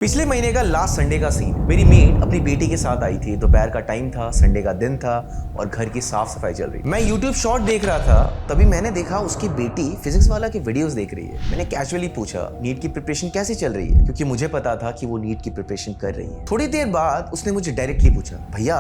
पिछले महीने का लास्ट संडे का सीन। मेरी मेट अपनी बेटी के साथ आई थी। दोपहर का टाइम था, संडे का दिन था और घर की साफ सफाई चल रही। मैं यूट्यूब शॉर्ट देख रहा था, तभी मैंने देखा उसकी बेटी फिजिक्स वाला के वीडियोस देख रही है। मैंने कैजुअली पूछा नीट की प्रिपरेशन कैसे चल रही है, क्योंकि मुझे पता था कि वो नीट की प्रिपरेशन कर रही है। थोड़ी देर बाद उसने मुझे डायरेक्टली पूछा, भैया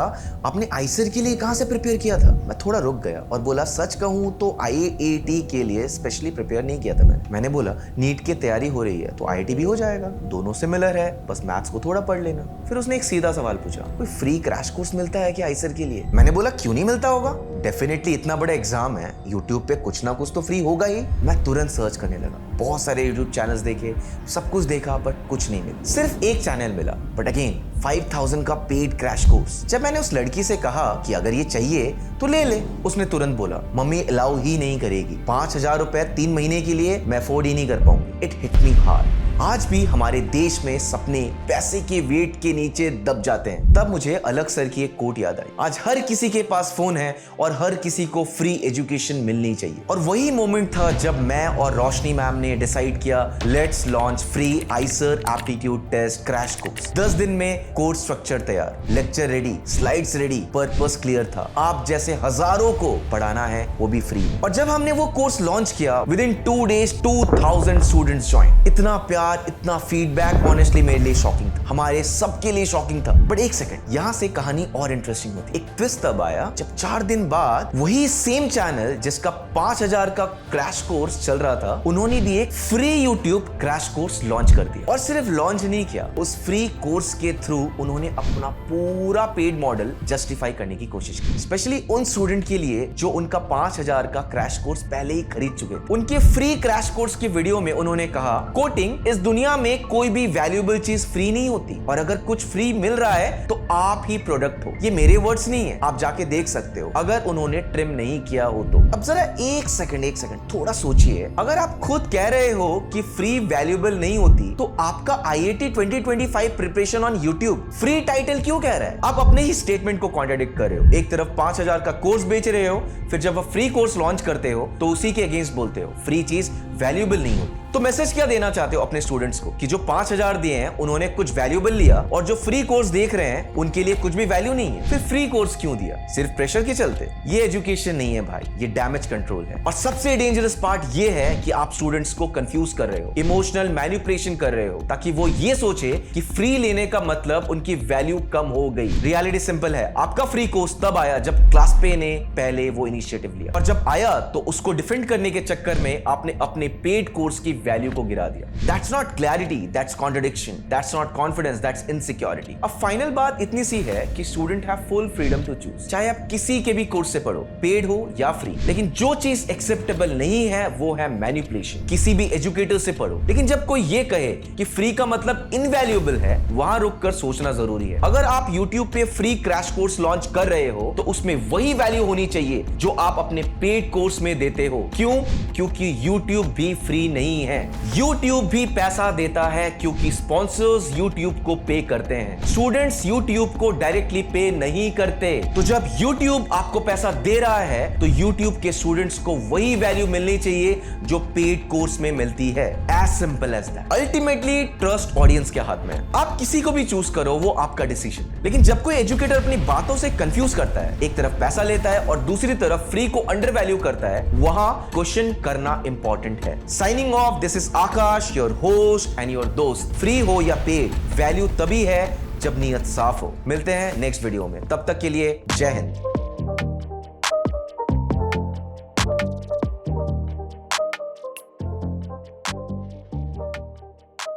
आपने आईसर के लिए कहाँ से प्रिपेयर किया था? मैं थोड़ा रुक गया और बोला, सच कहूँ तो IIT के लिए स्पेशली प्रिपेयर नहीं किया था मैंने बोला नीट की तैयारी हो रही है तो IIT भी हो जाएगा, दोनों सिमिलर है, बस मैथ्स को थोड़ा पढ़ लेना। फिर उसने एक सीधा सवाल पूछा, कोई फ्री क्रैश कोर्स मिलता है क्या आईसर के लिए? मैंने बोला क्यों नहीं मिलता होगा, डेफिनेटली इतना बड़ा एग्जाम है, यूट्यूब पे कुछ ना कुछ तो फ्री होगा ही। मैं तुरंत सर्च करने लगा, बहुत सारे यूट्यूब चैनल्स देखे, सब कुछ देखा, बट कुछ नहीं मिला। सिर्फ एक चैनल मिला, बट अगेन 5000 का पेड क्रैश कोर्स। जब मैंने उस लड़की से कहा कि अगर ये चाहिए तो ले ले, उसने तुरंत बोला, मम्मी अलाउ ही नहीं करेगी, 5000 रुपए 3 महीने के लिए मैं अफोर्ड ही नहीं कर पाऊंगी। It hit me hard. आज भी हमारे देश में सपने पैसे के वेट के नीचे दब जाते हैं। तब मुझे अलग सर की एक कोट याद आई, आज हर किसी के पास फोन है और हर किसी को फ्री एजुकेशन मिलनी चाहिए। और वही मोमेंट था जब मैं और रोशनी मैम ने डिसाइड किया, let's launch free IISER aptitude test crash course. 10 दिन में कोर्स स्ट्रक्चर तैयार, lecture ready, slides ready, purpose clear था, आप जैसे हजारों को पढ़ाना है, वो भी फ्री। और जब हमने वो कोर्स लॉन्च किया, with in 2 days 2000 students join. इतना प्यार, इतना फीडबैक ऑनेस्टली मेरे लिए शॉकिंग था, हमारे सबके लिए शॉकिंग था। बट एक सेकंड, यहां से कहानी और इंटरेस्टिंग होती। एक ट्विस्ट तब आया जब 4 दिन बाद वही सेम चैनल जिसका 5000 का क्रैश कोर्स चल रहा था, उन्होंने भी एक free YouTube crash course launch कर दिया। और सिर्फ लॉन्च नहीं किया, उस फ्री कोर्स के थ्रू उन्होंने अपना पूरा पेड मॉडल जस्टिफाई करने की कोशिश की, स्पेशली उन स्टूडेंट के लिए जो उनका 5000 का क्रैश कोर्स पहले ही खरीद चुके थे। उनके फ्री क्रैश कोर्स की वीडियो में उन्होंने कहा, कोटिंग, इस दुनिया में कोई भी वैल्यूएबल चीज फ्री नहीं होती, और अगर कुछ फ्री मिल रहा है तो आप ही प्रोडक्ट हो। ये मेरे वर्ड्स नहीं है, आप जाके देख सकते हो अगर उन्होंने ट्रिम नहीं किया हो तो। अब जरा एक सेकंड थोड़ा सोचिए, अगर आप खुद कह रहे हो कि फ्री वैल्यूएबल नहीं होती, तो आपका IIT 2025 preparation on YouTube free title क्यों कह रहा है? आप अपने ही स्टेटमेंट को कॉन्ट्राडिक्ट कर रहे हो। एक तरफ 5000 का कोर्स बेच रहे हो, फिर जब आप फ्री कोर्स लॉन्च करते हो तो उसी के अगेंस्ट बोलते हो फ्री चीज वैल्यूएबल नहीं होती। तो मैसेज क्या देना चाहते हो अपने स्टूडेंट्स को कि जो 5000 दिए हैं उन्होंने कुछ वैल्यूएबल लिया, और जो फ्री कोर्स देख रहे हैं उनके लिए कुछ भी वैल्यू नहीं है, फिर फ्री कोर्स क्यों दिया? सिर्फ प्रेशर के चलते? ये एजुकेशन नहीं है भाई, ये डैमेज कंट्रोल है। और सबसे डेंजरस पार्ट ये है कि आप स्टूडेंट्स को कंफ्यूज कर रहे हो, इमोशनल मैनिपुलेशन कर रहे हो, ताकि वो ये सोचे कि फ्री लेने का मतलब उनकी वैल्यू कम हो गई। रियलिटी सिंपल है, आपका फ्री कोर्स तब आया जब क्लास पे ने पहले वो इनिशिएटिव लिया, और जब आया तो उसको डिफेंड करने के चक्कर में आपने अपने पेड कोर्स की वैल्यू को गिरा दिया। That's not clarity, that's contradiction, that's not confidence, that's insecurity। अब फाइनल बात इतनी सी है कि student have full freedom to choose, चाहे आप किसी के भी कोर्स से पढ़ो, पेड हो या फ्री। लेकिन जो चीज एक्सेप्टेबल नहीं है वो है मैनिपुलेशन। किसी भी एजुकेटर से पढ़ो, लेकिन जब कोई ये कहे कि फ्री का मतलब इनवैल्यूएबल है, वहां रुककर सोचना जरूरी है। अगर आप YouTube पे फ्री क्रैश कोर्स लॉन्च कर रहे हो तो उसमें वही वैल्यू होनी चाहिए जो आप अपने पेड कोर्स में देते हो। क्यों? क्योंकि YouTube भी फ्री नहीं है, YouTube भी पैसा देता है, क्योंकि स्पॉन्सर्स YouTube को पे करते हैं, स्टूडेंट्स YouTube को डायरेक्टली पे नहीं करते। तो जब YouTube आपको पैसा दे रहा है तो YouTube के स्टूडेंट्स को वही वैल्यू मिलनी चाहिए जो पेड कोर्स में मिलती है। As simple as that. Ultimately trust audience के हाथ में है, आप किसी को भी चूज करो, वो आपका डिसीजन। लेकिन जब कोई एजुकेटर अपनी बातों से कंफ्यूज करता है, एक तरफ पैसा लेता है और दूसरी तरफ फ्री को अंडर वैल्यू करता है, वहां क्वेश्चन करना इंपॉर्टेंट है। Signing off, this is Akash, your host and your दोस्त। फ्री हो या पेड, वैल्यू तभी है जब नीयत साफ हो। मिलते हैं नेक्स्ट वीडियो में, तब तक के लिए जय हिंद।